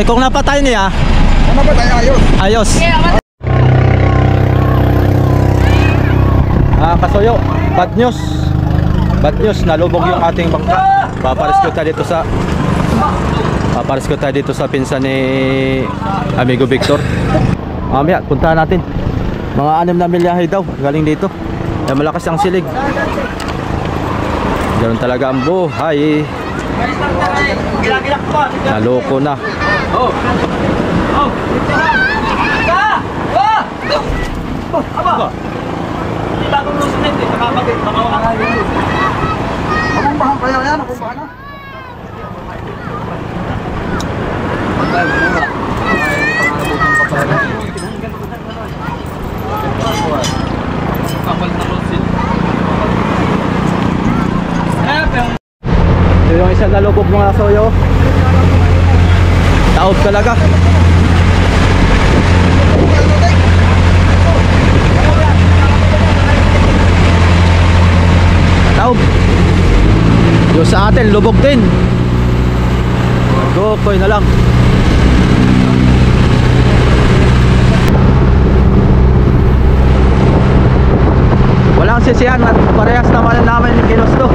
kung napatay niya. Kung napatay, ayos. Ayos. Kasuyo, bad news. Bad news, nalubog yung ating bangka. Paparescue tayo dito sa pinsan ni Amigo Victor. Mamaya, puntahan natin. Mga 6 na milyahe daw, galing dito. Kaya malakas ang silig. Ganun talaga ang buhay. Naloko na. Bagong lusunin din, nakakabit, makawakan yun. Akong bahan kaya yan, akong bahan na. Ito yung isang nalubog mga soyo. Taob talaga. Taob. Yung sa atin lubog din. Gokoy na lang. Walang sisihan at parehas naman namin ginusto.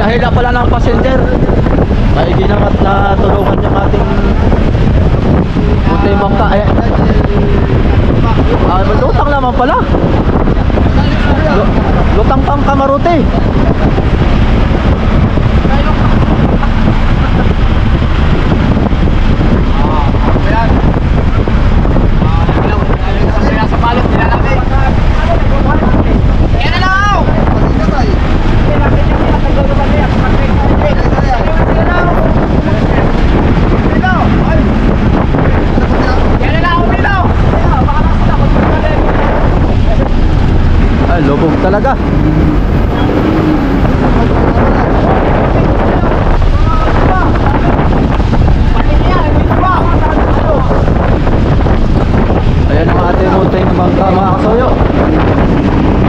Hila pala ng passenger. Maigi naman na tulungan yung ating puting bangka. Lutang naman pala. Lutang pang kamarote. Lubog talaga. Ayan ang ating munting bangka mga kasoyo.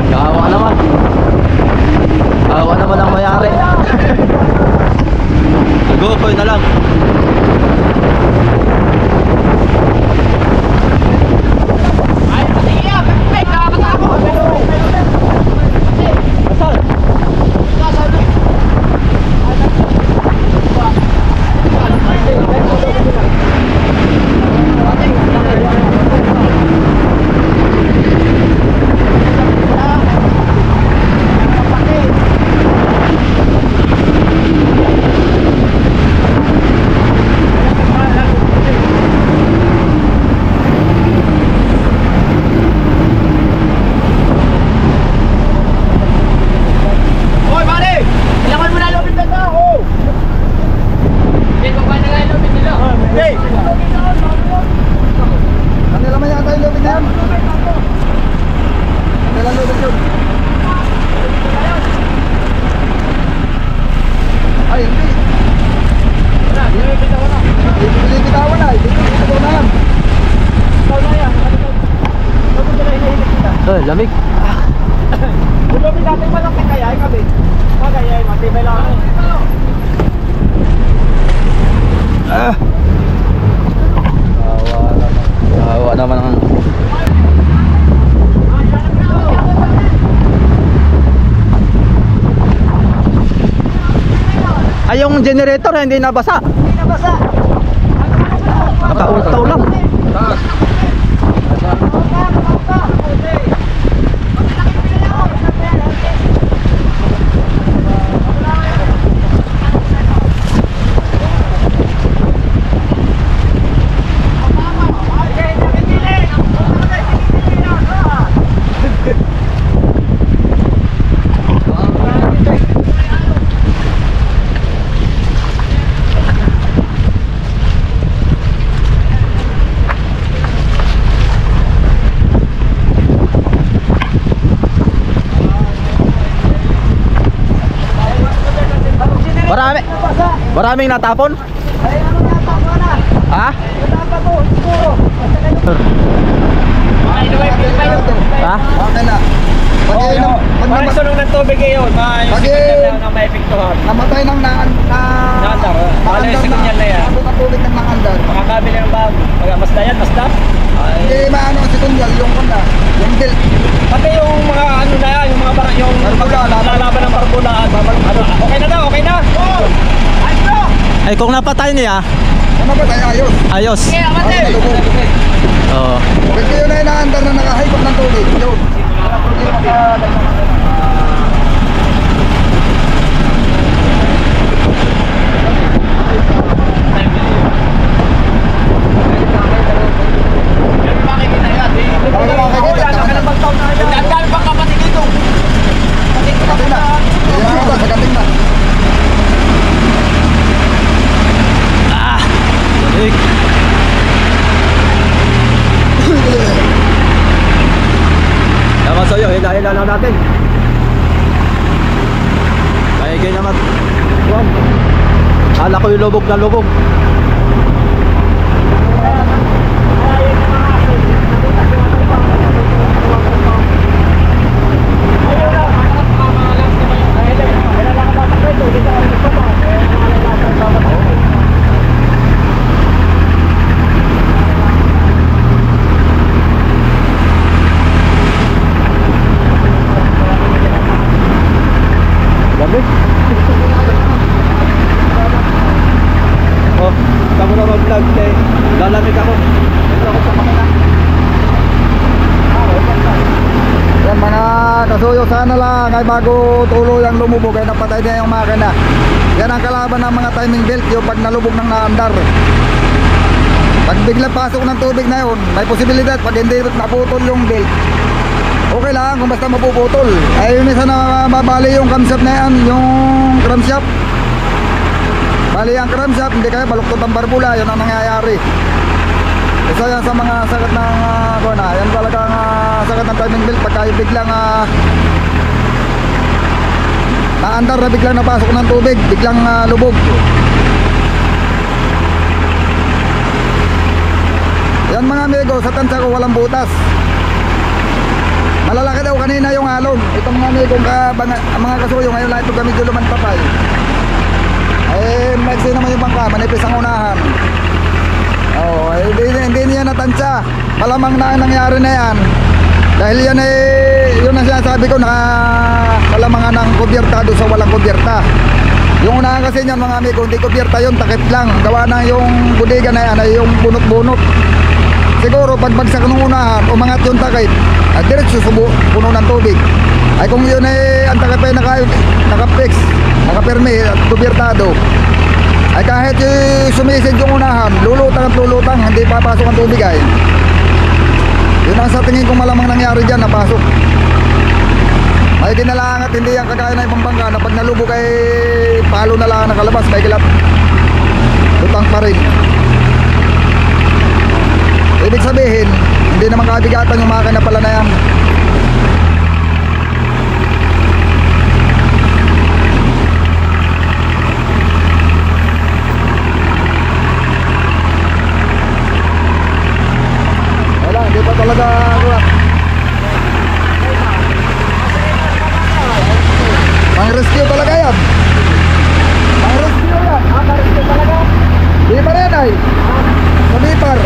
Kawawa naman. Kawawa naman ang mayari. Nagukoy na lang. Lamig. Lamig natin malaki kaya kami. Kaya matibay lang. Gawa naman ng ay, yung generator hindi nabasa. Hindi nabasa. Nakaultaw lang. Marami. Maraming natapon? Ay, ano na, tama na. Ha? Wala pa po, siguro. Ha? Okay na. Parang sunog ng tubig yun. Na maepektuhan. Namatay ng Naandar. Baka yung signal na yan. Abot ang tubig ng naandar. Makakabili ng bag. Basta yan, basta. Hindi maano ang sikunyal, yung kunda, yung belt. Pati yung mga ano na yan, yung mga yung Barbula, lalaban ng barbulaan. Ano, okay na daw, okay na. Ay, kung napatay niya, Ano ba tayo ayos? ayos. Malubog. Oo. Kasi yun ay naandar na nakahikot ng tubig. Yun. Wala problema sa Makikita yan. Ang bang kapatid dito. Gating na. Iyan ba, sa gating na. Ik. Tama sa'yo, hila-hila lang natin. Maigay naman. Wow. Hala ko yung lubog na lubog. Gabi. Oh, kamu na mag-vlog eh. Lalamig ako. Yan mga kasuyo, sana lang ay bago tuloy ang lumubog ay napatay niya yung makina. Yan ang kalaban ng mga timing belt, yung pag nalubog ng naandar. Pag bigla pasok ng tubig na yun, may posibilidad pag hindi naputol yung belt. Okay lang kung basta mapuputol. Ay minsan na mabali yung camshaft na yan, yung crankshaft. Bali ang crankshaft, hindi kaya baluktot ang barbula, yun ang nangyayari. Isa yan sa mga sakit ng yan talagang sakit ng timing belt pagka yung biglang naandar na biglang napasok ng tubig, biglang lubog. Yan mga amigo, sa tansya ko walang butas. Malalaki daw kanina yung alon. Itong mga amigong mga kasuyo ngayon lahat ito medyo lumantapay. Eh, maiksi naman yung bangka, manipis ang unahan. Oh, hindi niya natansya. Malamang na ang nangyari na yan. Dahil yan yun ang sinasabi ko na kalamangan ng kubyertado sa walang kubyerta. Yung unahan kasi niyan mga amigo, hindi kubyerta yun, takip lang. Gawa na yung budiga na yan ay yung bunot-bunot. Siguro pagbagsak ng unahan, umangat yung takip, at diretso puno ng tubig. Ay kung yun ay ang takip ay naka-fix, naka-permi at kubyertado, ay kahit sumisid yung unahan, lulutang at lulutang, hindi papasok ang tubig ay. Yun ang sa tingin kong malamang nangyari dyan, napasok. May dinalang at hindi ang kagaya na ibang bangka na pag nalubog ay palo na lang nakalabas, may kilat. Lutang pa rin. Ibig sabihin, hindi naman kabigatan yung makina pala na yan. Wala, hindi pa talaga pang rescue talaga yan. Pang rescue yan. Pang rescue talaga. Di pa rin ay. Sa Bipar.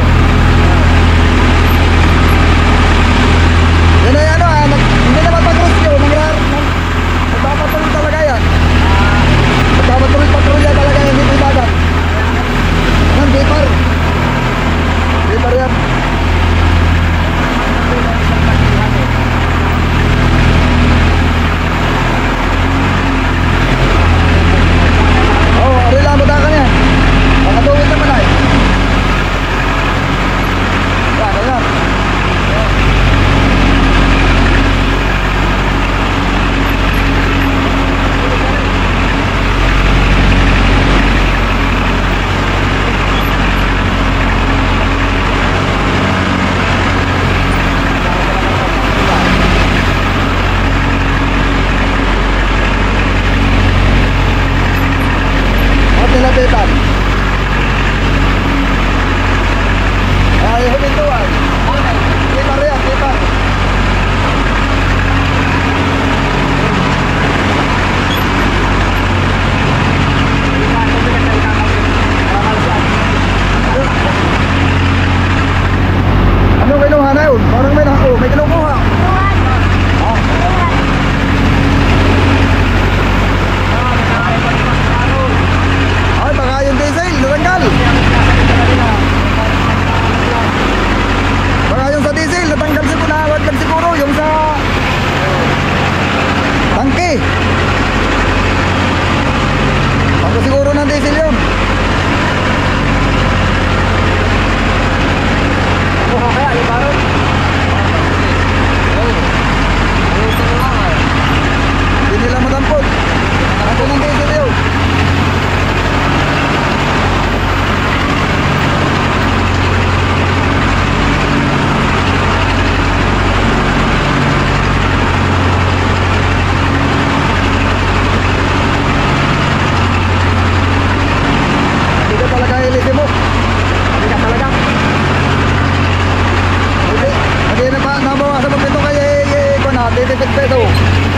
peso.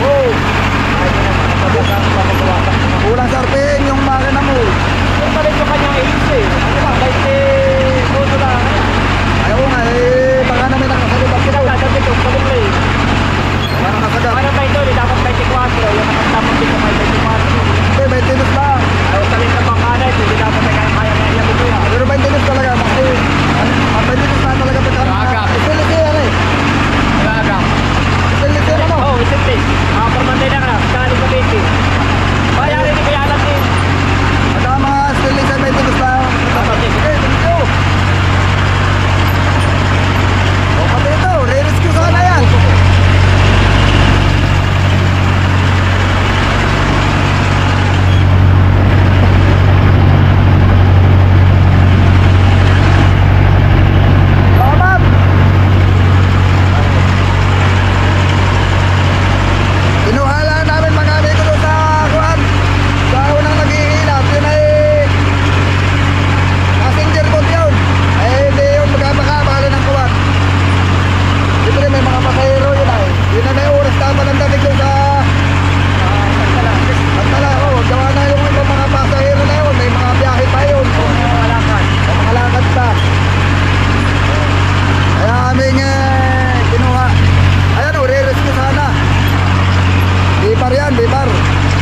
Oh. Kulang sa RPM yung makina mo. Yung palit yung kanyang AC. Ano ba? 20 puso lang. Ayaw ko nga eh, baka namin nakasalubat ko. Sabi ko, pag-play. Parang nakasagap. Ano ba ito? Dapat 24. Yung nakatapos dito may 24. Hindi, 20 minutes lang. Ayaw salit na pangkanay. Hindi dapat may kaya na niya dito yan. Pero 20 minutes talaga. Kasi 20 minutes na talaga pagkakas. Isilisi yan eh. Isilisi yan ano? Oo, isimple. Permanente lang na. Kali sa 20. Bayari ni kaya alam din. At ang mga isilisi yan 20 minutes lang. Okay, thank you. O pati ito, re-rescue sana yan. Salamat. Kinuha lang namin mga amigo doon sa kuwan. Sa unang naghihilap, yun ay passenger boat yun. Ay hindi yun magkabakabalo ng kuwan. Siyempre may mga pasahero yun ay. Yun ay may oras tama ng dating doon sa Pagtala. Oh, gawa na yung ibang mga pasahero na yun. May mga biyahe pa yun. Mga lakad pa. Kaya aming kinuha. Ayan o, re-rescue sana. Bipar yan, bipar.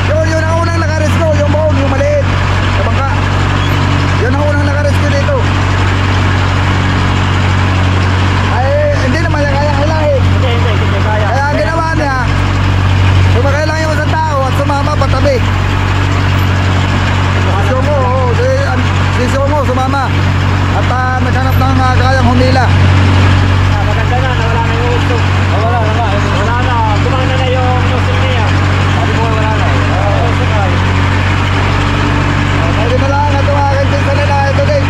Yun ang unang nakarescue, yung buong, yung maliit. Sa bangka. Yun ang unang nakarescue dito. Ay, hindi naman yan kaya hilahin. Hindi kaya. Kaya ang ginawa niya, sumakay lang yung isang tao at sumama patabi. Si Sumo, sumama. At naghanap ng kayang humila. Maganda na, nawala na yung gusto. Wala na. Wala na. Gumana na yung nozzle niya. Sabi ko wala na. Oo, sakay. Pwede na lang at tumakin din sa nila ito guys.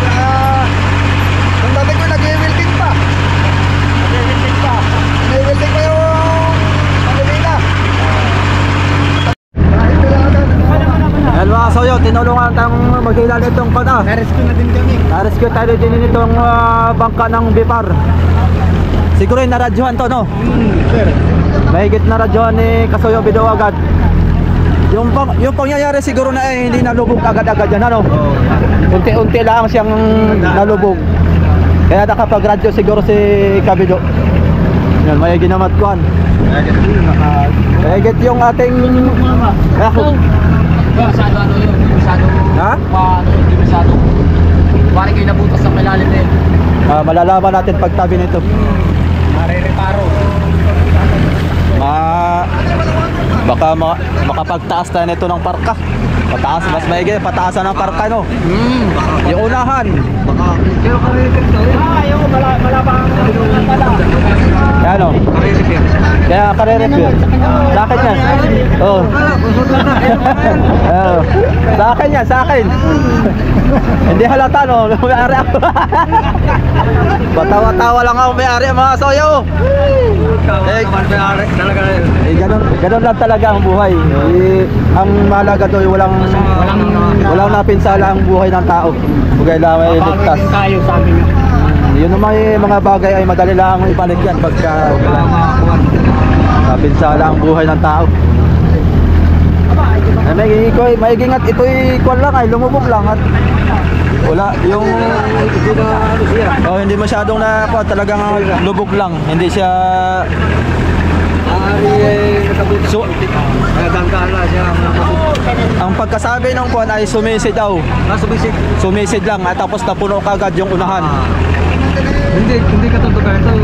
Nung dati ko nag-i-welding pa. Nag-i-welding pa. Nag-i-welding pa yung humila. Yan mga soyo, tinulungan tayong maghila nitong pana. Na-rescue na din kami. Na-rescue tayo din nitong bangka ng Bipar. Siguro yung naradyohan to, no? Sir. Mahigit na radyohan ni Kasoyo Bido agad. Yung pangyayari siguro na hindi nalubog agad-agad yan, ano? Unti-unti lang siyang nalubog. Kaya nakapag-radyo siguro si Kabido. Yan, mahigit na matkuhan. Mahigit yung ating... Masyado ano yun, masyado. Ha? Hindi masyado. Parang kayo nabutas sa malalim na yun. Malalaman natin pagtabi nito. Marireparo. Baka makapagtaas tayo nito ng parka. Pataas, mas maigi, pataasan ng parka, no? Yung unahan. Pero kami-repair to. Yung malabang pala. Yan, no? Kaya kare-repair. Sa akin yan. Oo. Sa akin yan, sa akin. Hindi halata, no? May-ari ako. Patawa-tawa lang ako may-ari, mga soyo. Ganun lang talaga ang buhay. Ang mahalaga doon, walang napinsala ang buhay ng tao. Bugay lang may ligtas. Tayo sa amin yun. Yun naman mga bagay ay madali lang ibalik yan pagka napinsala ang buhay ng tao. Ay, maigingat ito'y kwan lang ay lumubog lang at wala yung hindi masyadong na talagang lubog lang, hindi siya so, ang pagkasabi ng kwan ay sumisid daw. Sumisid lang at tapos napuno kagad yung unahan. Hindi ka totoo ito.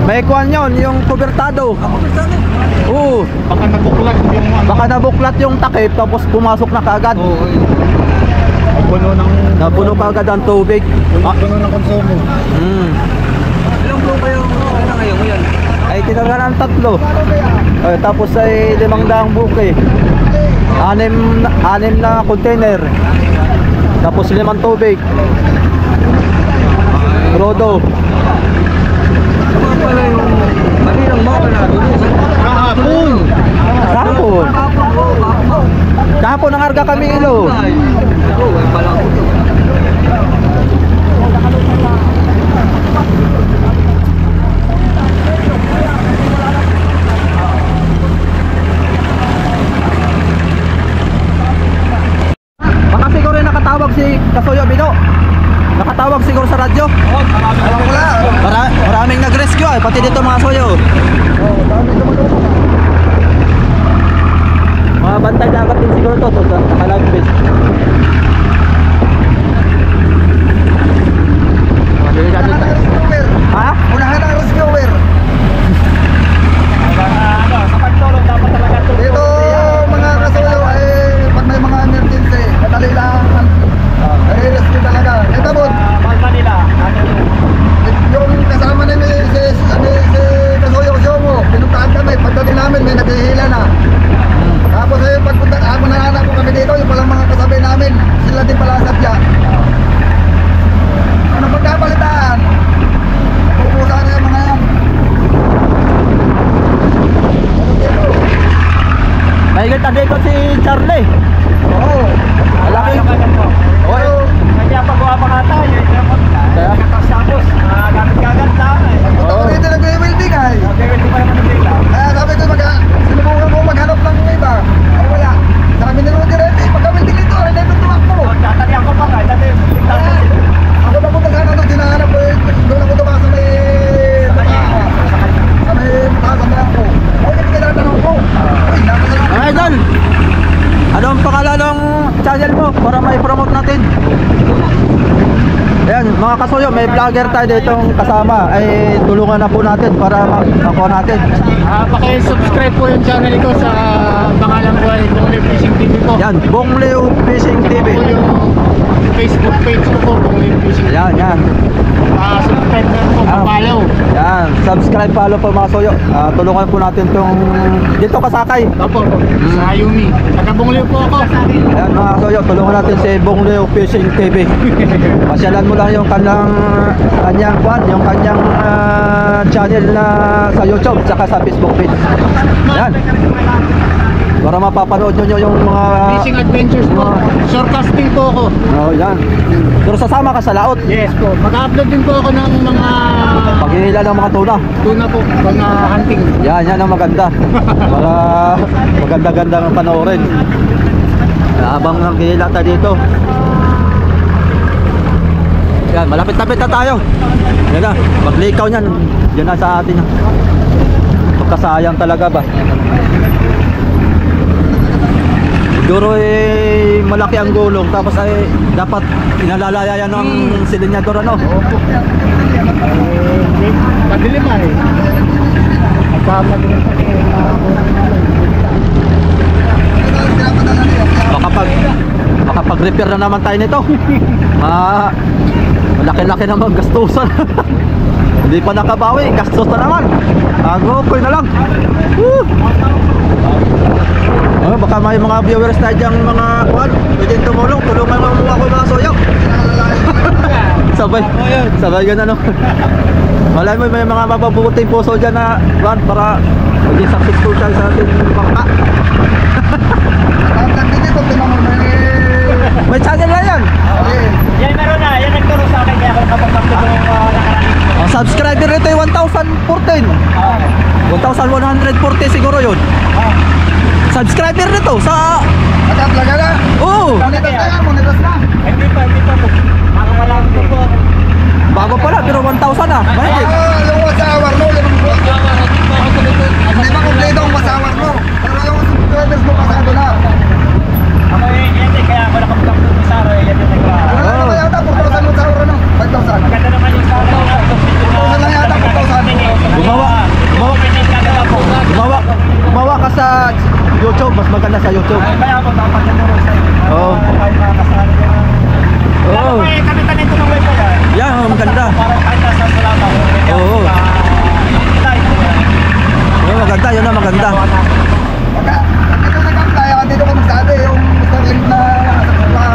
May kwan yun, yung kubertado. Oo. Baka nabuklat yung takip tapos pumasok na kagad. Napuno kagad ang tubig. Puno ng konsumo. Ilang buo kayo ngayon? Ay tinanggalan ng 3. Tapos ay 500 buke. 6 na container. Tapos 5 tubig. Rodo. Pala yung maninang mga na kahapon. Kahapon nangarga kami ilo. radyo. Alam ko lang. Maraming nag-rescue ay, pati dito mga soyo. Oo, dami tumulong. Mga bantay dagat din siguro to, nakalagpis. Unahan ang rescuer. Ha? Unahan ang rescuer. Sa pagtulong dapat talaga tulong. Dito mga kasuyo ay pag may mga emergency, madali lang. Rescue talaga. Ito po, Mahal Manila. yung kasama ni si Kasuyo Siomo, pinuntahan kami. Pagdating namin, may naghihila na. Tapos ay pagpunta, nananap po kami dito, yung palang mga kasabi namin, sila din pala sadya. Ano pagkabalitaan? Pupusa na yung mga yan. Mahigit dito si Charlie. Oo. Malaki. Oo. Kaya pagawa pa nga tayo. Kaya? Tapos, gamit-gagat lang. Punta ko dito nag-welding ay. Hindi pa naman nila. Kaya sabi ko, sinubukan ko maghanap ng iba. Ay wala. Sabi ni Rudy Rete, pagka-welding dito, rin dito tumakbo. Tatanihan ko pa nga. Dati, Kaya, ako na punta sana nung hinahanap ko, doon ako tumakas sa may mutasan na ako. Ay, hindi kailangan ko. Ay, nakasalang ko. Mga idol, ano ang pangalan ng channel mo para may promote natin? Ayan, mga kasuyo, may vlogger tayo ditong kasama. Ay tulungan na po natin para makuha natin. Paki-subscribe po yung channel ko sa pangalan ko ay Bongleo Fishing TV po. Yan, Bongleo Fishing TV. Po yung Facebook page ko po, Bongleo Fishing TV. Yan. Subscribe na po, papalaw. Yan, subscribe, follow po mga kasuyo. Tulungan po natin tong dito kasakay. Opo, sa Ayumi. Taga-Bongleo po ako. Ayan mga kasuyo, tulungan natin si Bongleo Fishing TV. Pasyalan mo lang yung kanyang channel na sa YouTube tsaka sa Facebook page. Ayan. Para mapapanood nyo yung mga Fishing adventures po. Shorecasting po ako. oh, yan. Pero sasama ka sa laot. Yes po. Mag-upload din po ako ng mga Paghihila ng mga tuna. tuna po, mga hunting. Yan ang maganda. Para maganda-ganda ng panoorin. Habang naghihila tayo dito. Yan, malapit-lapit na tayo. Yan na, maglikaw niyan. Yan na sa atin. Pagkasayang talaga ba? Siguro malaki ang gulong tapos ay dapat inalalaya yan ng silinyador ano. Madilim ay. Madilim Makapag-repair na naman tayo nito. Malaki-laki naman gastusan. Hindi pa nakabawi, gastos na naman. Agokoy na lang. Woo! Baka may mga viewers tayo diyang mga kuwan, pwedeng tumulong, tulungan mo ako mga soyo. Sabay ganun ano. Malay mo may mga mababuting puso dyan na kuwan para maging successful tayo sa ating bangka. May channel na yan. Yan meron na, yan nagturo sa akin kaya ako nakapagpapit ng nakaraan. Subscriber rito ay 1,014. 1,140 siguro yun. Subscriber nito sa Nakaplaga na. oh, Monetas na. Hindi pa po. Makamalaki po po. bago pala pero 1,000 na. Mahigit. Yung wasawar mo, hindi ba kompleto ang wasawar mo? Pero yung subscribers mo pasado na. Ako yan din, kaya ako nakapagpapit ng Saro, yan din nagwa. Wala na ba yata? 4,000 mo wasawar ano? 5,000. Maganda naman yung Saro. 4,000 lang yata, 4,000. Gumawa ka sa YouTube, mas maganda sa YouTube. Kaya ako dapat nagturo sa iyo. Oo. Kahit makakasali ka na. Oo. Kami tanin ito ng web yan. Yan, maganda. Parang kahit nasa Sulama. Oo. Live. Maganda, yun na maganda. Pagka dito nag-apply, dito ka magsabi yung Starlink na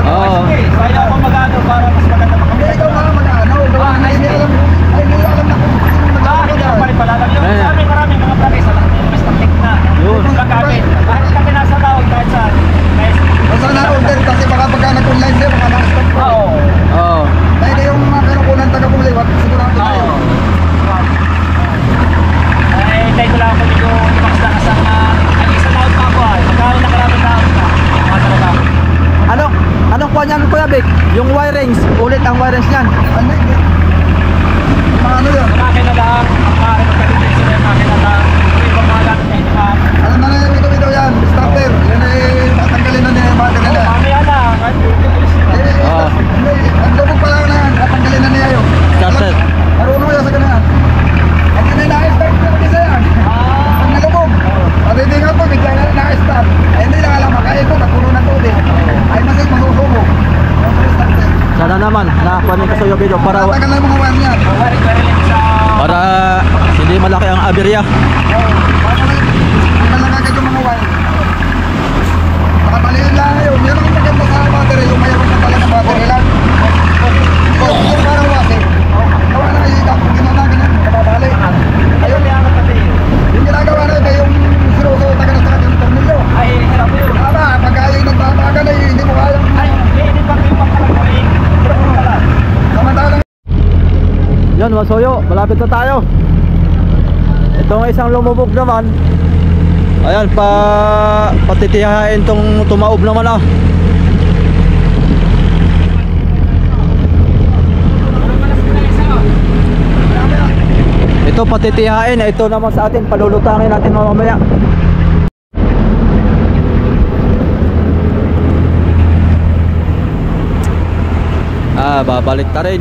Oo. Kaya ako mag-ano para mas maganda Hindi, ikaw nga mag-ano. Hindi alam na kung Hindi pa rin pala lang yun. Maraming mga planes sa mas technique na. Yun. Paggamit. Kahit kami nasa laot kahit saan. Basta na-order kasi baka pagka nag-online sa'yo, baka na-stop ko. Oo. Oo. Dahil yung mga kinukunan taga-puliwat, sigurado tayo. Ay, hintay ko lang ako medyo tumakas na kasama. Ay, isang laot pa ako ay. Magkaroon na karaming laot na. Mga talaga. Anong kuha niyan Kuya Vic? Yung wirings, ulit ang wirings niyan. Ano yun? Bido para Tagal lang mga wire niyan. para hindi malaki ang aberya. Tagal lang agad yung mga wire. Nakabaliin lang ngayon. Yan ang maganda sa battery. Yung mayroon na talaga battery lang. Yung parang wase. Gawa na kayo yung ginawa ganyan. Kababali. Ayun. Yung ginagawa na ito yung sinusuot agad sa kanyang tornilyo. Tama, pag kayo nagbabagan ay hindi mo kayang. Samantalang. Yan mga soyo, malapit na tayo. Itong isang lumubog naman. Ayan, patitihain tong tumaob naman ah. Ito patitihain, ito naman sa atin, palulutangin natin mamaya. Babalik ta rin.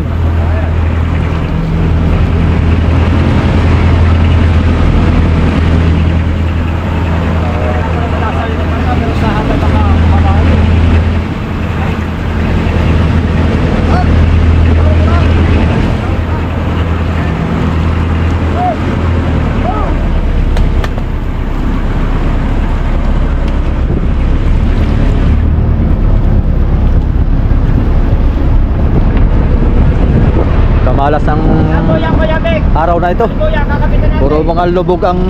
Malas ang araw na ito. Puro mga lubog ang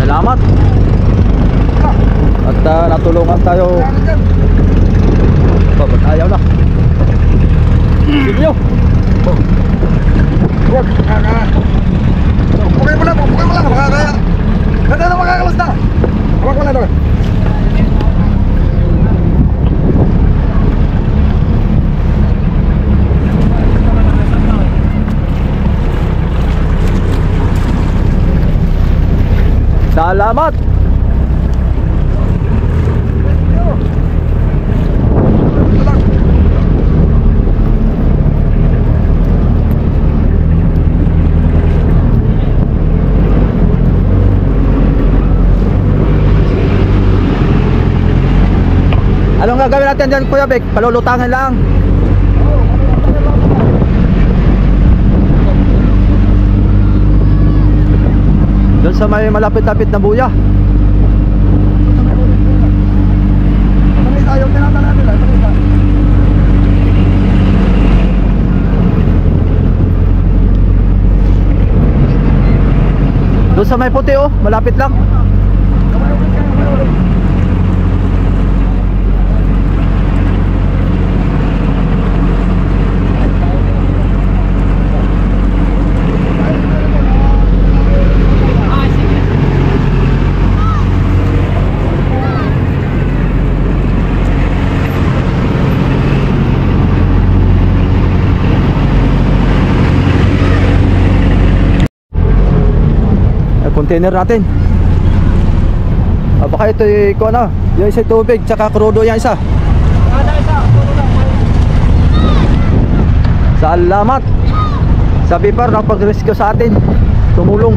salamat. At natulungan tayo. Ba't ayaw na. Sige nyo. Pukay mo lang, makakaya. Ganda na makakalas na. Hawak mo na doon. Salamat. Anong gagawin natin dyan, Kuya Bek? Palulutangin lang. Doon sa may malapit-lapit na buya. Tuloy tayo, tinatala nila. Tuloy tayo. Doon sa may puti oh, malapit lang. Container natin. Baka ito ko na. Yung isa tubig tsaka krudo yan isa. Salamat sa Bipar na pag-rescue sa atin. Tumulong.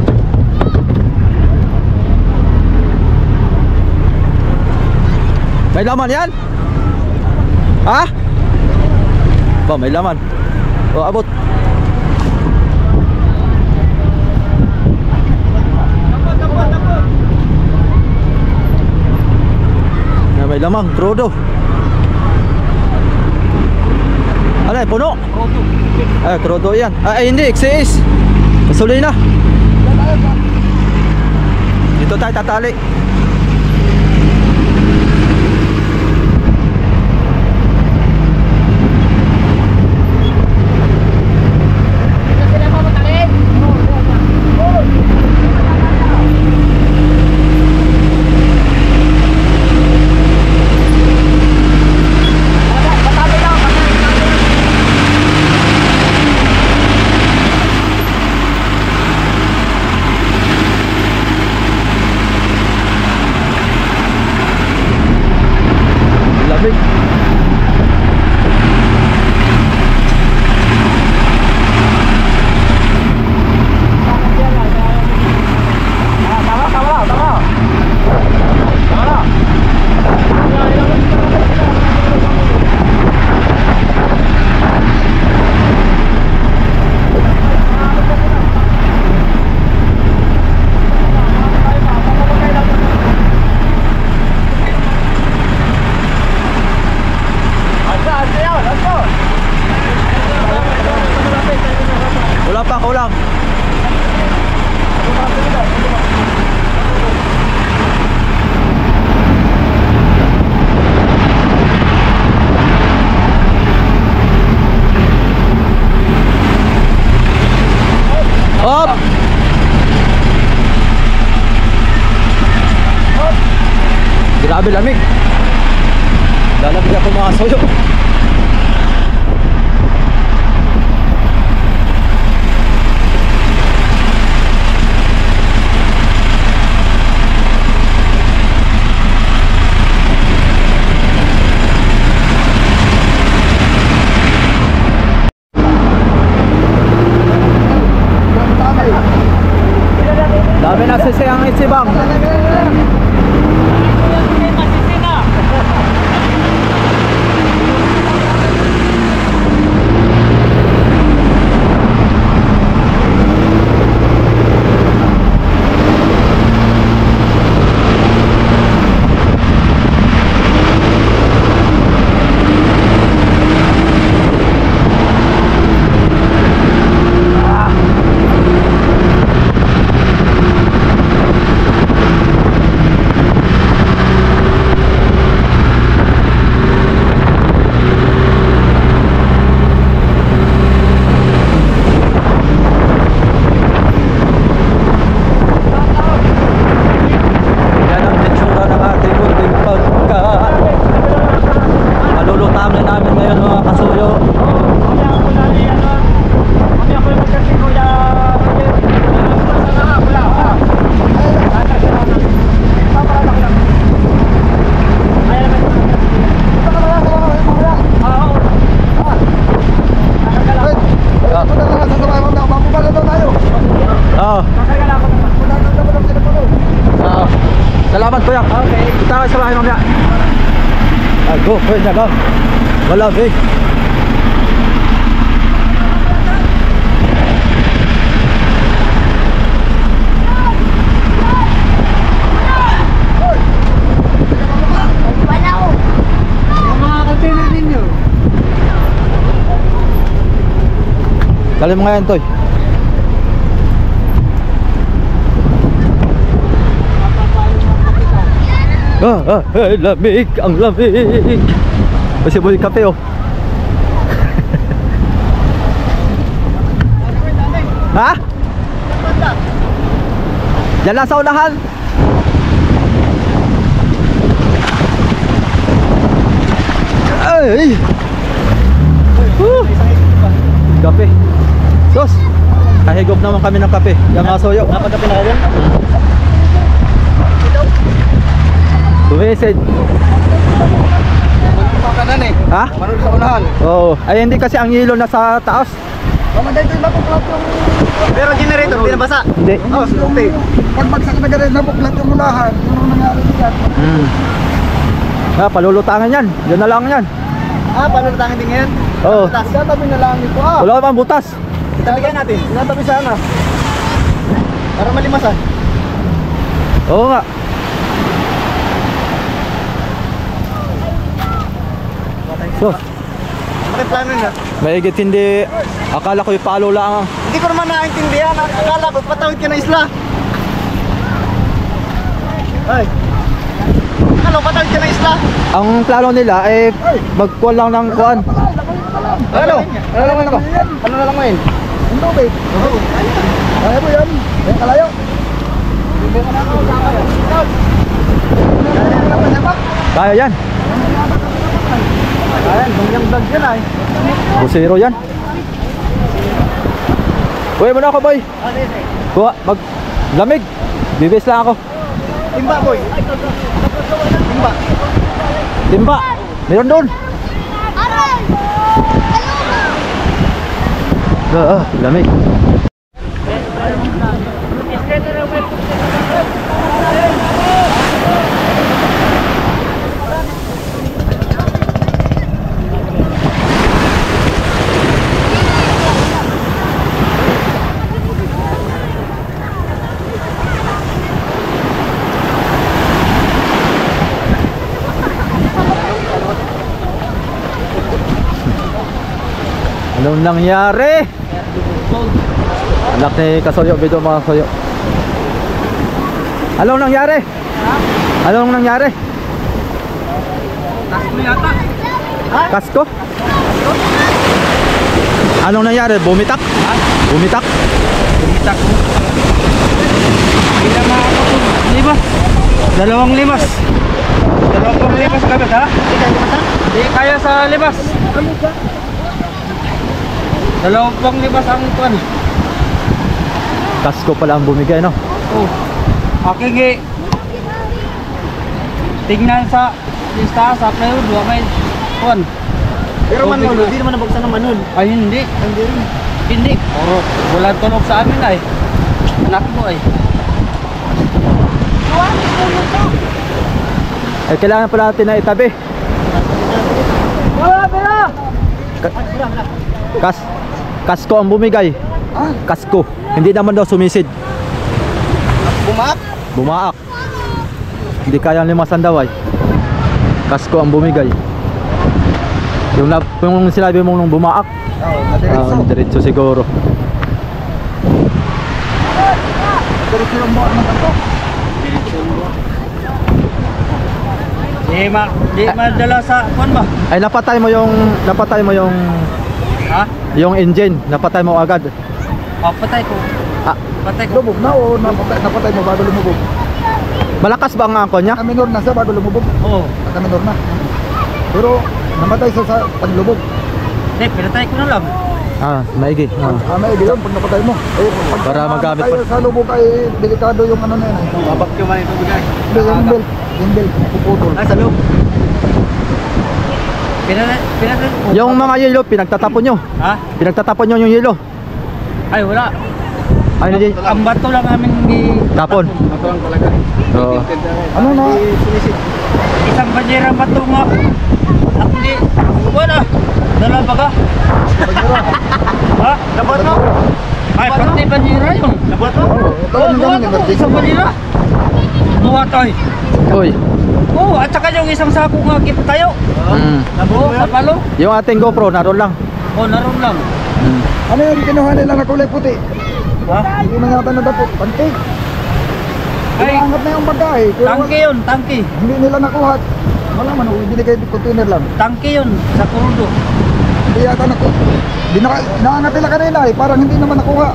May laman yan? Ha? Ba, may laman. O, abot. May lamang, krudo. Ano yan, puno? Krudo yan. Ay hindi, XCS. Gasolina. Dito tayo tatali. Hop! Grabe lamig. Lalamig ako mga soyo. Dami na sisiyang itsibang. Salamat kuya. Okay. Kita kayo sa bahay mamaya. Go, pwede na go. Wala big. Yung mga container ninyo. Dali mo nga yan, Toy. Lamig, ang lamig. Kasi buli kape oh. Ha? Yan lang sa unahan. Ay. Kape. Sos. Kahigop naman kami ng kape. Yung asoyo. Napagkape na kayo? Message. Pakanan eh. Ha? Manod sa unahan. Oo. Ay hindi kasi ang yelo nasa taas. Mamanday ito yung napuklat yung... Pero generator, hindi nabasa. Hindi. Oh, okay. Pag bagsak na ganun, napuklat yung unahan. Ano nangyari dyan? Palulutangan yan. Yan na lang yan. Paano natangin din ngayon? Oo. Tatabi na lang ito. Wala pang butas. Itabigyan natin. Tatabi sana. Para malimasan. Oo nga. So, May plano na. mahigit hindi. Akala ko ipalo lang. Hindi ko naman naintindihan. Akala ko patawid ka na isla. Ay. Akala ko patawid ka na isla. Ang plano nila ay magkuhan lang ng kuhan. Ano? Ano naman ako? Ano na lang ngayon? Ang tubig. Kaya mo yan. Yan kalayo. Kaya yan. Ayan, bangyang bag yan ay. Busero yan. Uy, muna ako boy. Kuha, mag lamig. Bibis lang ako. Timba boy. Timba. Timba. Meron doon. Lamig. Anong nangyari? Anak ni Kasoyo, video mga Kasoyo. Anong nangyari? Anong nangyari? Kasko yata. Kasko? Anong nangyari? Bumitak? Ha? Bumitak? Tumitak ko. Hindi na makakapag limas. 2 limas. 2 limas kagad ha? Hindi kaya sa limas. 2 limas ang kuwan. Kasko pala ang bumigay, no? Oh. Aking tingnan sa lista sa plywood, may kuwan. Pero Tubig manol, na. hindi naman nabuksan ng manol. Ay hindi. Hindi rin. Hindi. Puro wala tunog sa amin ay. Anak mo ay. Eh, kailangan pala natin na itabi. Wala pera. Kasko ang bumigay. Ah, Kasko. Hindi naman daw sumisid. bumaak. Bumaak. Hindi kayang limasan daw ay. Kasko ang bumigay. Yung sinabi mo nung bumaak, Oo, madiretso. diretso siguro. Diretso yung buwan ng kanto. Di madala sa kuwan ba? Ay, napatay mo Ha? yung engine. Napatay mo agad. Oh, patay ko. Ah, Patay ko. Lubog na o napatay mo bago lumubog? malakas ba ang angkon niya? Nakaminor na siya bago lumubog. Oo. Nakaminor na. Pero namatay siya sa paglubog. Hindi, pinatay ko na lang. Maigi. May yun pag napatay mo. Eh, pag Para magamit tayo pa. sa lubog ay delikado yung ano na yun. Babak yung mga ito bigay. Yung belt. Yung belt. Puputol. Ay, sa loob. Pinatay ko. Yung mga yelo, pinagtatapon nyo. Ha? Pinagtatapon nyo yung yelo. Ay, wala. Ay, hindi. Ang bato lang namin Tapon. Bato lang talaga. Oo. Ano na? Isang banyera bato nga. Ako hindi. Wala. Dala ba ka? Pagkira. Ha? Dapat mo? Ay, pati banyera yun. Dapat mo? Ito ang ganun yung emergency. Isang banyera. Buhat ay. Uy. Oo, at saka yung isang sako nga kita tayo. Oo, sa palo. Yung ating GoPro, naroon lang. Oo, naroon lang. Ano yung kinuha nila na kulay puti? Ha? Hindi na yata nadapot. Pantig. Ay, Inaangat na yung bangka eh. Pero tangke yun, tangke. hindi nila nakuha. Wala man, binigay yung container lang. Tangke yun, sa kurudo. Hindi yata nakuha. Inaangat nila kanina eh. Parang hindi naman nakuha.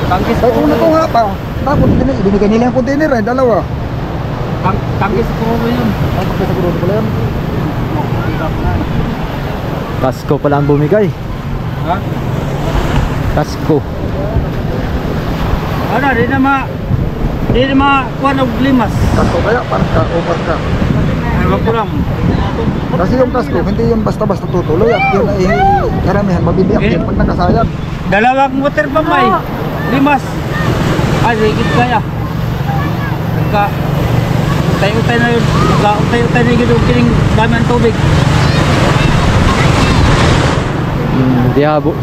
Tangke sa Kaya kung kurudo. nakuha pa, tapos binigay nila yung container eh. Dalawa. Tangke sa kurudo yun. Ang pagkasagulo pala yan. Kasko pala ang bumigay. Ha? Kasko. Ano, di na kuha ng limas. Kasko kaya, parang ka-over ka. Ewan ko lang. Kasi yung kasko, hindi yung basta-basta tutuloy. At yun ay karamihan, mabibiyak Eh? yun pag nakasayad. Dalawang motor pa may. Limas. Ay, higit kaya. Nagka, utay-utay na yun. Nagka-utay-utay na yun. Kining dami ang tubig.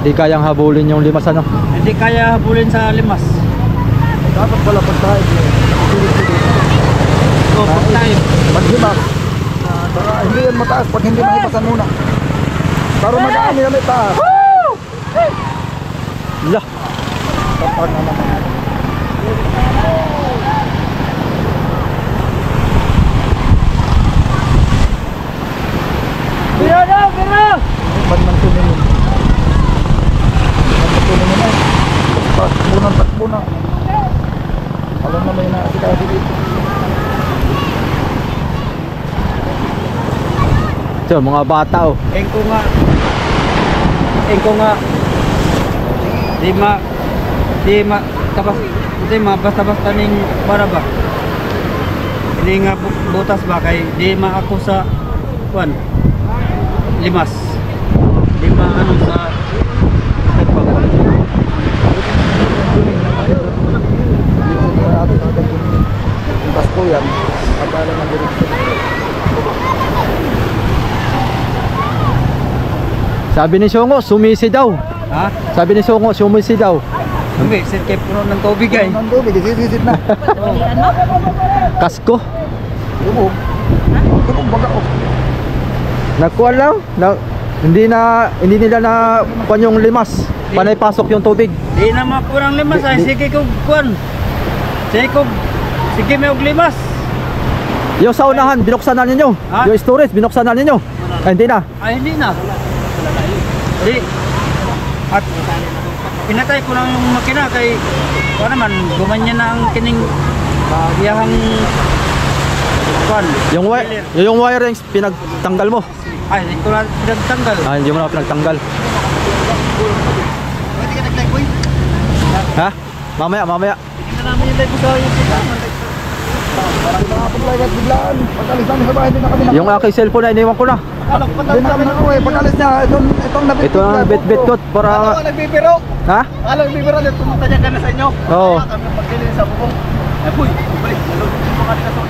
Di kayang habulin yung limas, ano? Hindi kaya habulin sa limas. Dapat pala pag tayo. O, pag tayo. Maghibas. Saka hindi yan mataas pag hindi mahibasan muna. Para magaan yan may taas. Lah. Kapag na naman. Biro na, biro! Pag man tumingin. Pag man tumingin na. Takbo na. Alam na may naasikaso dito. So, mga bata, oh. Engko nga. Di ma basta-basta ning para ba. Hindi nga butas ba kay di ma ako sa kuan. Limas. Di ma ano sa nagpapag. Hindi natin agad yung basko yan. Abala na direksyon. Sabi ni Songo, sumisi daw. Ha? Sabi ni Songo, sumisi daw. Hindi, sit kay puno ng tubig ay. Ang tubig, isisit na. Kasko. Lumog. Lumog baga ko. Nakuha lang. Hindi nila na kuha yung limas. Panay pasok yung tubig. Di na makurang limas ay sige ko kuan. Sige may og limas. Yung sa unahan, binuksan na ninyo. Ha? Yung storage, binuksan na ninyo. Ay, hindi na. Ay hindi na. Di. At pinatay ko lang yung makina kay ano naman, gumanyan na ang kining biyahang kuan. Yung wiring pinagtanggal mo. Ay, hindi ko na pinagtanggal. Ah, hindi mo na pinagtanggal. Ha? Mamaya. Hindi na namin yung live ko sa YouTube. Parang nakapag-live at biglaan. Pagkalis namin sa bahay, hindi na kami Yung aking cellphone na iniwan ko na. Hindi na kami nakuha eh. Pagkalis niya, itong nabit. Ito ang bit ko para... Nagbibiro. Ha? Alam, nagbibiro dito. Pumunta niya ka na sa inyo. Oo. Kami pagkilin sa bubong. Ay, boy. Balik.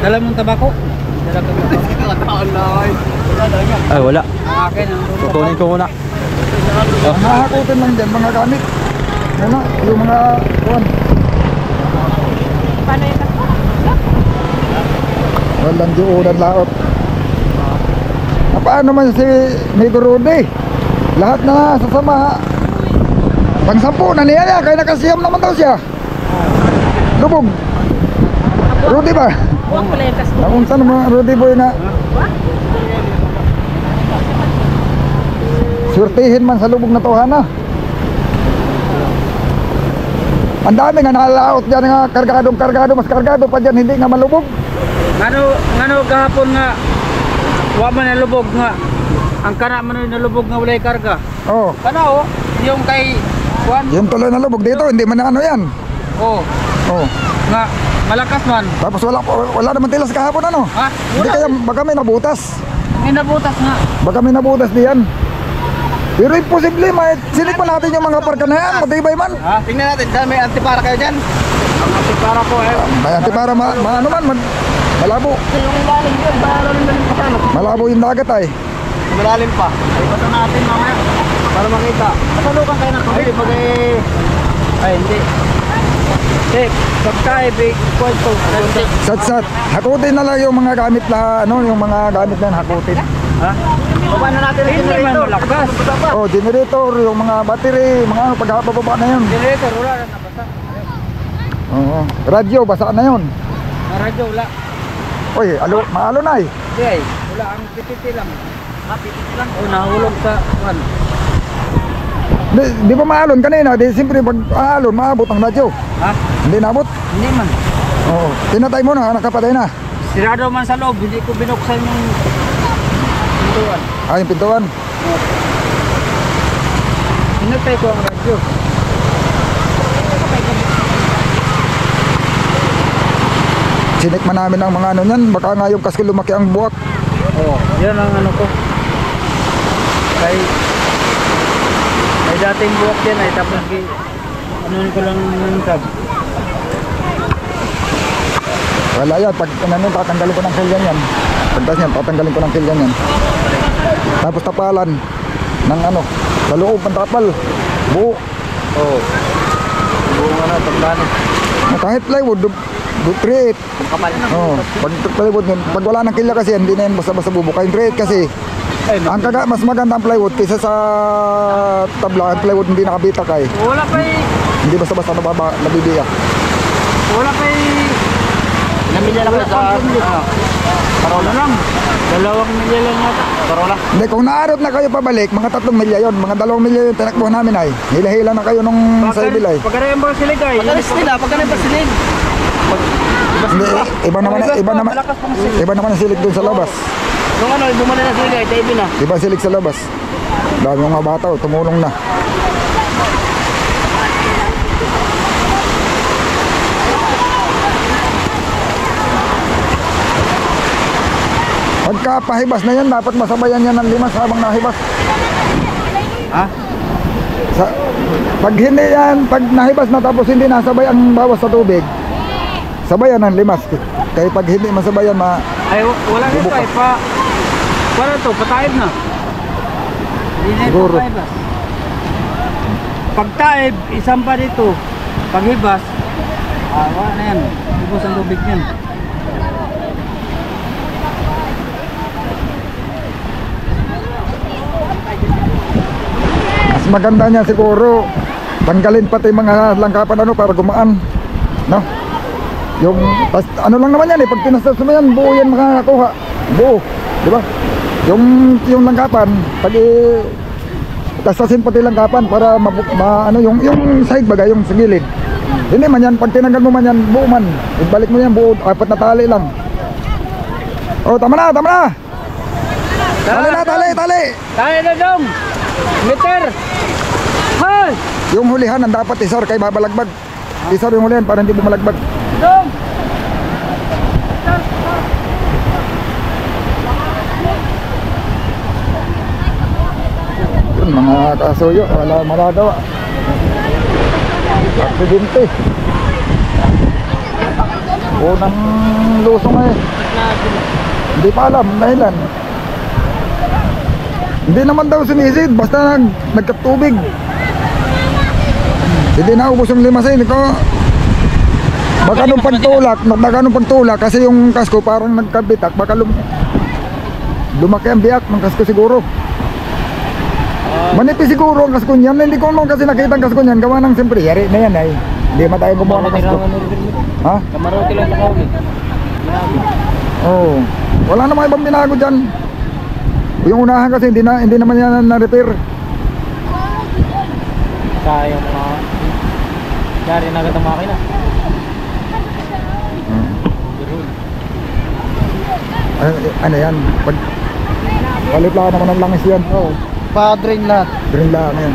Dala mong tabako? Dala ka Ay, wala. Ang akin. Kukunin ko muna. Nahakutin lang dyan, mga gamit. Ano, yung mga kuwan. Walang diuran laot. Paano man si Migo Rudy? Lahat na sasama. Pang-sampu na niya kaya nakasiyam naman daw siya. Lubog. Rudy ba? Naunsa naman Rudy boy na surtihin man sa lubog na tohana. Ang dami nga nakalaot dyan nga kargado, mas kargado pa dyan, hindi nga malubog. Ngano gahapon nga wa man nalubog nga ang kana man nalubog nga walay karga. Oh, Kana yung kay Juan. yung tuloy na lubog dito, hindi man na ano yan. Oh, Oh, nga malakas man. tapos wala naman tilas kahapon ano. Ha? Hindi kaya baka may nabutas. May nabutas nga. Baka may nabutas diyan. Pero imposible, silip pa natin yung mga parka na yan, matibay man. Ha? Tingnan natin, dahil may antipara kayo dyan. Ang antipara ko May antipara ano man, malabo. yung ilalim yun, malalim na rin pa ano. Malabo yung dagat ay. Malalim pa. Ay, basta natin mamaya. Para makita. Masalukan kayo ng tubig. Ay, hindi. Tip, subscribe, kwento. Sat-sat, hakutin na lang yung mga gamit na, ano, yung mga gamit na yan, hakutin. Ha? Baba na natin yung generator. Malakas. Oh, generator, yung mga battery, mga ano, pagbaba na yun. Generator, wala na nabasa. Oo. Radyo, basa na yun. Ang radyo, wala. Oy, maalo na eh. Hindi ay, wala. Ang pititi lang. Ha, pititi lang. O, nahulog sa, Di ba maalon kanina? Di siyempre pag aalon, maabot ang radyo. Ha? Hindi naabot. Hindi man. Oo. Pinatay mo na, nakapatay na. Sirado man sa loob, hindi ko binuksan yung pintuan. Ah, yung pintuan. Pinatay ko ang radyo. Sinik man namin ang mga ano niyan, baka nga yung kaskil lumaki ang buwak. Oo, yan ang ano ko. Kay dating buwak yan ay tapos ano ko lang ng tab. Wala yan, pag ano, tatanggalin ko ng kilyan yan. Pagtas yan, tatanggalin ko ng kilyan yan. Tapos tapalan ng ano, sa loob ng tapal. Buo. Oo. Buo nga na, pagkano. Kahit plywood, create. Kapal na. Oh, pag plywood, pag wala ng kilya kasi, hindi na yan basta-basta bubukain. Create kasi, ang mas maganda ang plywood kaysa sa tabla. Ang plywood hindi nakabita kay. Wala pa Hindi basta-basta nabibiyak. wala pa namilya lang sa Parola lang. 2 milya lang yata. Parola. Hindi, kung naarot na kayo pabalik, mga 3 milya yun. Mga 2 milya yung tinakbuhan namin ay. Hila-hila na kayo nung sa ibil ay. Pagkana yung barsilig ay. Pagkana nila, pagkana yung barsilig. Hindi, iba naman ang silig dun sa labas. Nung ano, bumalik na silig ay, tayo na. Iba silig sa labas. Dami yung mga bata, tumulong na. Pagka pahibas na yan, dapat masabayan yan ng 5 habang nahibas. Ha? Pag hindi yan, pag nahibas na tapos hindi nasabay ang bawas sa tubig, sabayan ng 5. Kaya pag hindi masabayan, Ay, wala nito ay pa. Wala to, pataib na. Hindi na Siguro. ito pahibas. Pag taib, isang pa dito. Pag hibas, wala na yan. Ibos ang tubig yan. mas maganda niya siguro tanggalin pati mga langkapan ano para gumaan, no? Yung ano lang naman yan eh, pag tinastas mo yan, buo yan makakakuha, buo, di ba? Yung langkapan pag tasasin pati langkapan para ano yung side bagay, yung sa gilid. Hindi man yan, pag tinanggal mo man yan, buo man. Ibalik mo yan, buo, 4 na tali lang. Oh, tama na, tama na. Tali na, tali. Tayo na dong! Meter! Hay! Yung hulihan ang dapat isar kay babalagbag. Isar yung hulihan para hindi bumalagbag. Dong! Yun, mga kasuyo, wala magagawa. Aksidente. Unang lusong eh. Hindi pa alam dahilan. Hindi naman daw sumisid, basta nagkatubig. Hindi na ubos yung limasin ko. Baka nung pagtulak kasi yung kasko parang nagkabitak, baka lumaki ang biyak ng kasko siguro. Manipis siguro ang kasko niyan. Hindi ko naman kasi nakita ang kasko niyan. Gawa ng siyempre, yari na yan ay. Hindi man tayo gumawa ng kasko. Ha? Kamarote lang sa kawin. Oo. Wala namang ibang binago dyan. Yung unahan kasi hindi naman yan na-repair. Sayang mga... Dari na agad ang makina. Ano yan? Palit lang naman ang langis yan. Oo. Pa-drain lahat. Green lang yan.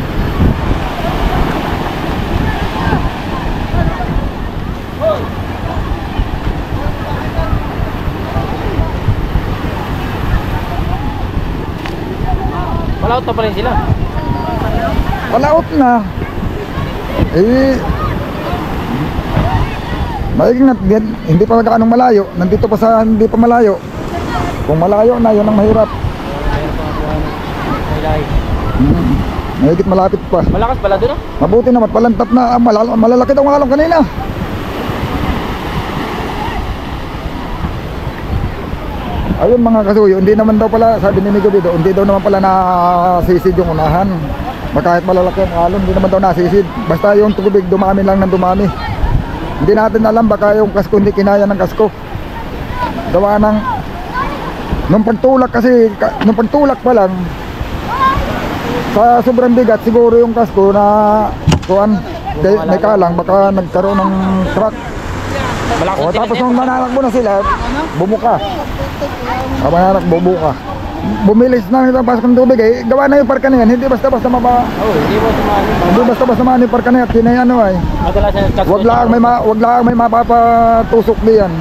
Wala pa rin sila. Palaot na. Maiging hindi pa magkaanong malayo. Nandito pa sa hindi pa malayo. Kung malayo na, yun ang mahirap. Mahigit malapit pa. Malakas pala doon, no? Mabuti naman, palantap na. Malalaki daw ang along kanina. Ayun mga kasuyo, hindi naman daw pala, sabi ni Migo dito, hindi daw naman pala nasisid yung unahan. Kahit malalaki ang alon, hindi naman daw nasisid. Basta yung tubig, dumami lang ng dumami. Hindi natin alam, baka yung kasko hindi kinaya ng kasko. Gawa ng nung pagtulak kasi, nung pagtulak pa lang sa sobrang bigat, siguro yung kasko na kuan, may kalang, baka nagkaroon ng crack. O tapos nung manalakbo na sila, bumuka. Manalak, bumuka. Bumilis na nito pasok ng tubig eh. Gawa na yung parka na yan, hindi basta-basta hindi basta-basta maano yung parka na yan. Kinay ano ay. Wag lang may mapapatusok diyan.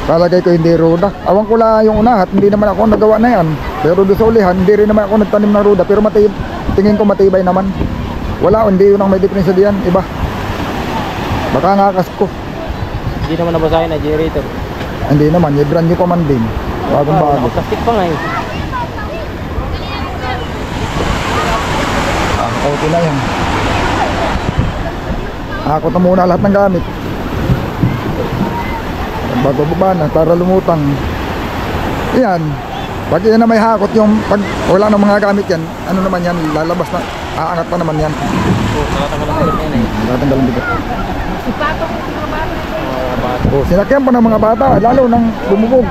Talagay ko hindi ruda. Awan ko lang yung unahat, hindi naman ako nagawa na yan. Pero doon sa ulihan, hindi rin naman ako nagtanim ng ruda. Pero tingin ko matibay naman. Wala, hindi yun ang may diferensya diyan. Iba. Baka ngakas ko. Hindi naman nabasahin na generator. Hindi naman, yung brand new pa man din. Bagong bago. Plastic pa nga eh. Okay na yan. Ako na muna lahat ng gamit. Bago baba na, para lumutang. Yan. Pag yan na may hakot yung, pag wala ng mga gamit yan, ano naman yan, lalabas na, aangat pa naman yan. Nakatanggal ang yan eh. Nakatanggal ang bigat. Sinakyan pa ng mga bata, lalo nang bumubog.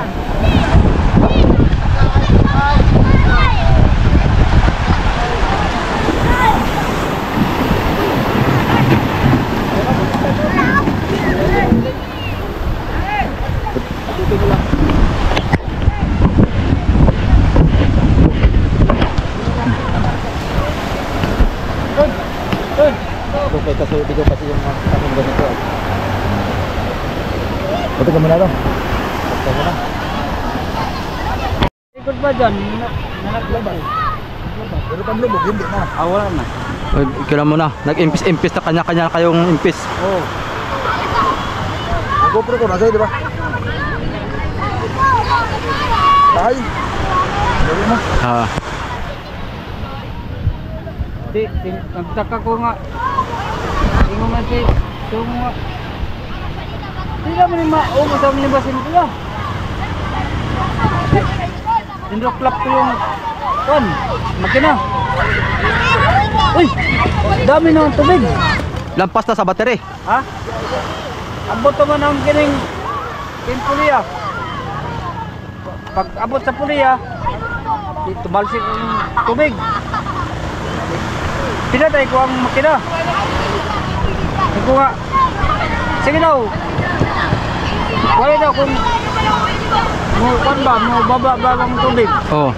Okay, kasi video kasi yung aking ganito. Pati ka muna daw. Basta mo na. Ikot ba dyan? Nanaglabay. Pero pag lubog, hindi na. Wala na. Kailan mo na, nag-impis na kanya-kanya kayong impis. Oo. Ang GoPro ko nasa, di ba? Ay. Dali na. Nagtaka ko nga. Ingo man si tungo nga. Hindi naman yung maungo sa minibasin ko lang. Tinroklap ko yung makina. Uy! Dami na ang tubig. Lampas na sa battery. Ha? Abot naman ang kining puliya. Pag abot sa puliya, tumalsik yung tubig. Pinatay ko ang makina. Sabi ko nga, sige daw. Wala daw kung mo baba ang tubig. Oh.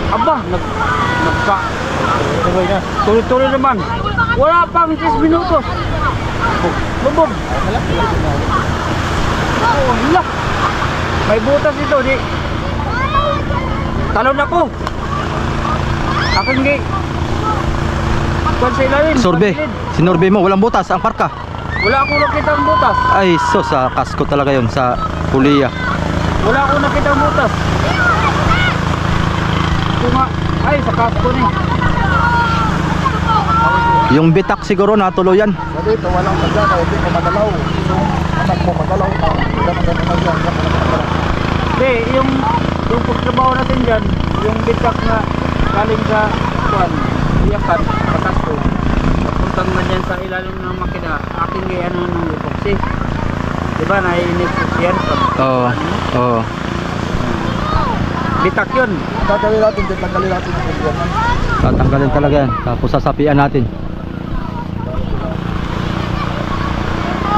Aba, nagka tuloy-tuloy naman. Wala pang 10 minutos. Lubog. Oh, hala. May butas dito, di. Talon ako. Akin gi. Kung sa ilalim. Sorbe. Sinorbe mo, walang butas ang parka. Wala akong nakita ang butas. Ay, so sa kasko talaga yon sa puliya. Wala akong nakita ang butas. Ito nga. Ay, sa kasko ni. Yung bitak siguro natuluyan. So dito walang bagay, hindi ko magalaw. So anak mo magalaw na. Hindi, yung pagtrabaho natin dyan, yung bitak na galing sa kuwan, iyakan, patasko. Puntang na dyan sa ilalim ng makina, aking gaya ng epoxy. Diba, naiinit yan? Oo. Oo. Bitak yun. Tatanggalin natin yung problema. Tatanggalin talaga yan. Tapos sasapian natin.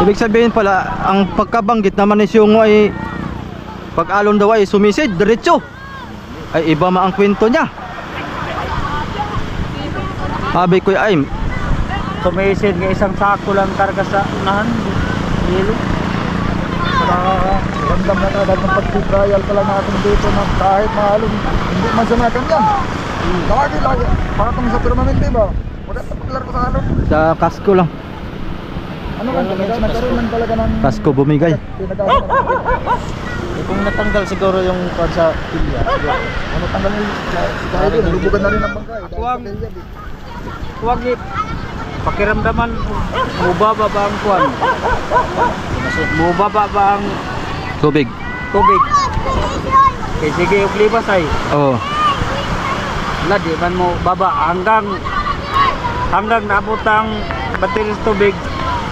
Ibig sabihin pala, ang pagkabanggit naman ni Syungo ay pag-alon daw ay sumisid, diretso. Ay iba ma ang kwento niya. Sabi ko ay Sumisid nga isang sako lang karga sa unahan. Hilo. Ramdam na agad ng pag-trial ka lang natin dito na kahit mahalong hindi man sa mga kanyan. Lagi. Pakatong sa tournament, di ba? Wala sa paglaro sa halong. sa kasko lang. Ano kan nagkaroon man talaga ng Kasko bumigay. kung natanggal siguro yung kwan sa pilya. Ano tanggal yung dahil yun, lubugan na rin ang bangkay. Huwag pakiramdaman, mubaba ba ang kuwan? Mubaba ba ang Tubig. tubig? Okay, sige, yung libas ay. Oo. Wala, di man mo baba hanggang naabot ang battery sa tubig.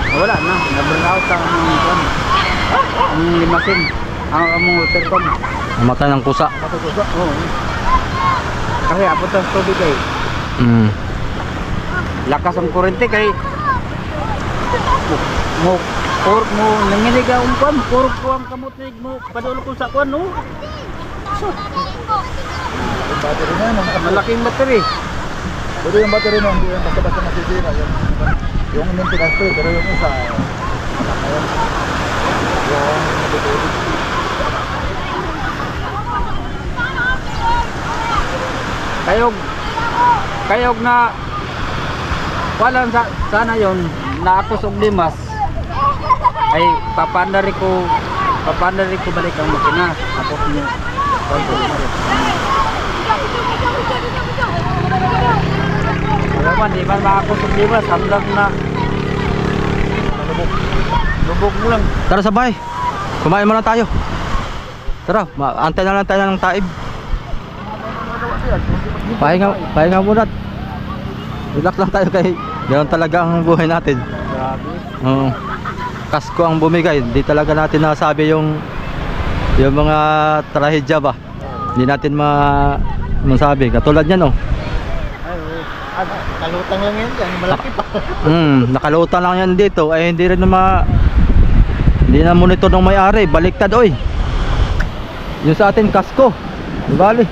Wala na, na-burn out ang limasin, ang water ton. Namatay ng kusa. Oo. Kasi abot ang tubig ay lakas ang kurente kay mo nanginig ang kuwan, purok ko ang kamot mo padulog ko sa kuwan, no? Battery na yan. Malaking battery. Pero yung battery na hindi yan basta-basta masisira. Yung maintenance to, pero yung isa ayun. Yung natutulog. Kayog na walang sana yon na ako og limas ay papandari ko balik ang makina tapos niya di man makakos og limas hanggang na lubog mo lang. Tara sa bahay. Kumain muna tayo. Tara, antay na lang tayo ng taib. Pahinga muna. Relax lang tayo kay ganoon talaga ang buhay natin. Grabe. Oo. Kasko ang bumigay. Hindi talaga natin nasabi yung mga trahedya ba. Hindi natin masabi. Katulad niyan, oh. Ay, kalutang lang yan, malaki pa. Nakalutang lang yan dito. Ay hindi rin hindi na monitor ng may-ari. Baliktad, oy. Yung sa atin kasko. Bali.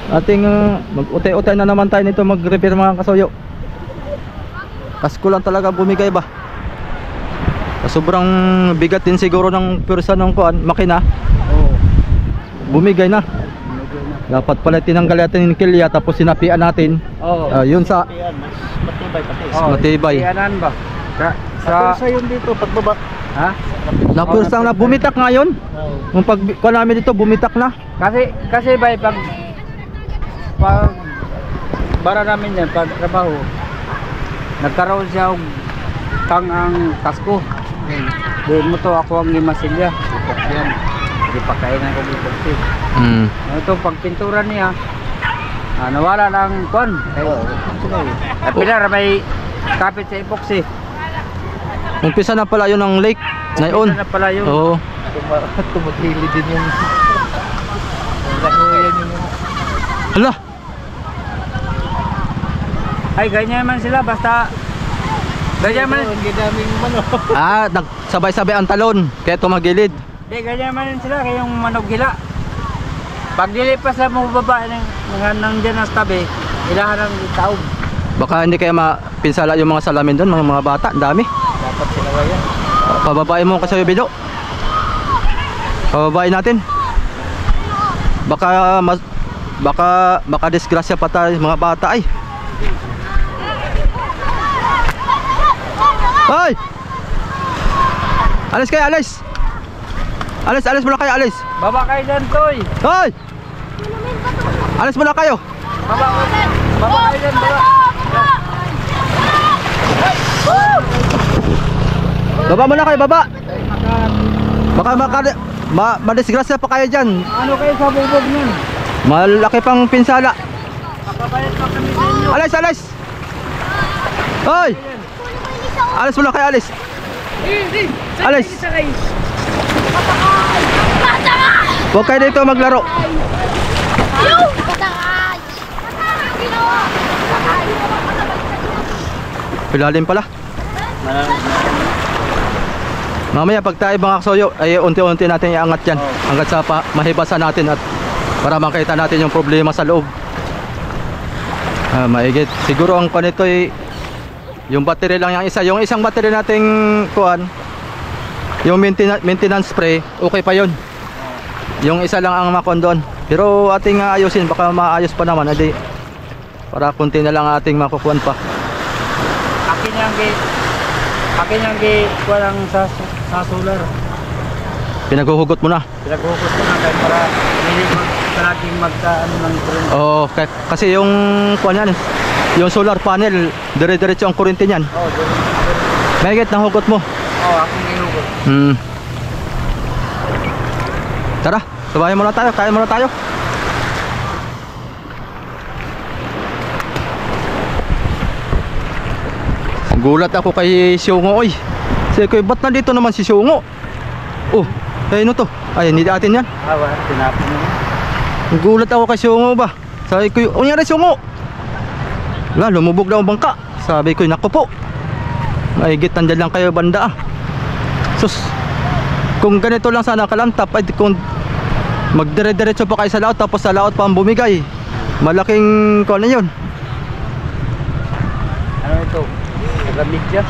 Ating mag-utay-utay na naman tayo nito mag-repair mga kasuyo. Kasko lang talaga bumigay ba. Sobrang bigat din siguro ng pwersa ng makina. Oo. Bumigay na. Dapat pala tinanggal natin yung kilya tapos sinapian natin. Oo. Yun sa matibay pati. matibay. Iyanan ba? Sa yun dito pagbaba. Ha? Napwersang na bumitak ngayon. Kung pag namin dito bumitak na. Kasi ba pag bara namin yan pag trabaho nagkaroon siya og tang ang kasko. Doon mo to ako ang limasilya. Yan. Hindi pa kainan ko dito. Ito pag pintura niya nawala ng kon. Pilar may kapit sa epoxy. Umpisa na pala yun ng lake ngayon. Umpisa na pala yun. Oo. Tumutili din yung lahuyan yung Hala. Ay, ganyan man sila, basta ganyan man. Hindi daming manok. Nagsabay-sabay ang talon, kaya tumagilid. Hindi, ganyan man sila, kaya yung manok hila. Pag dilipas lang mo baba nandyan sa tabi, ilahan ng taog. Baka hindi kaya mapinsala yung mga salamin doon, mga bata, ang dami. Dapat sila kaya. Pababain mo kasi yung bido. Pababain natin. Baka disgrasya pa tayo mga bata ay. Hoy! Alis kayo, alis! Alis muna kayo, alis! Baba kayo dyan, Toy! Hoy! Alis muna kayo! Baba kayo dyan, baba! Baba muna kayo, baba! Baka madisgrasya pa kayo dyan. Ano kayo sa bubog nun? Malaki pang pinsala. Makabayad pa kami sa inyo. Alis, alis! Hoy! Alis muna kayo, alis! Alis! Huwag kayo dito maglaro. Pilalim pala. Mamaya pag tayo mga kasoyo ay unti-unti natin iangat yan hanggat sa mahibasan natin at para makita natin yung problema sa loob. Maigit. Siguro ang kanito ay yung battery lang yung isa. Yung isang battery nating kuan, yung maintenance spray, okay pa yun. Yung isa lang ang makon doon. Pero ating ayusin, baka maayos pa naman. Adi, para kunti na lang ating makukuhan pa. Akin yung walang sa solar. Pinaghuhugot mo na. Pinaghukot ko na kahit para hindi palaging magkaano ng kuryente. Oo, kasi yung kuan yan, yung solar panel, dire-diretso ang kuryente niyan. Oo, Mahigit ng hugot mo. Oo, aking ginugot. Tara, sabayan muna tayo, kain muna tayo. Gulat ako kay Siongo, oy. Sabi ko, ba't nandito naman si Siongo? Oh, ano to? Ay, hindi atin yan. Wala, tinapon mo. Gulat ako kay Siongo ba? Sabi ko, ano nangyari Siongo? Wala, lumubog na ang bangka. Sabi ko, naku po. Mahigit nandyan lang kayo banda ah. Sus, kung ganito lang sana kalantap, ay kung magdire-diretso pa kayo sa laot, tapos sa laot pa ang bumigay, malaking kung ano yun. Ano ito? Nagamit siya.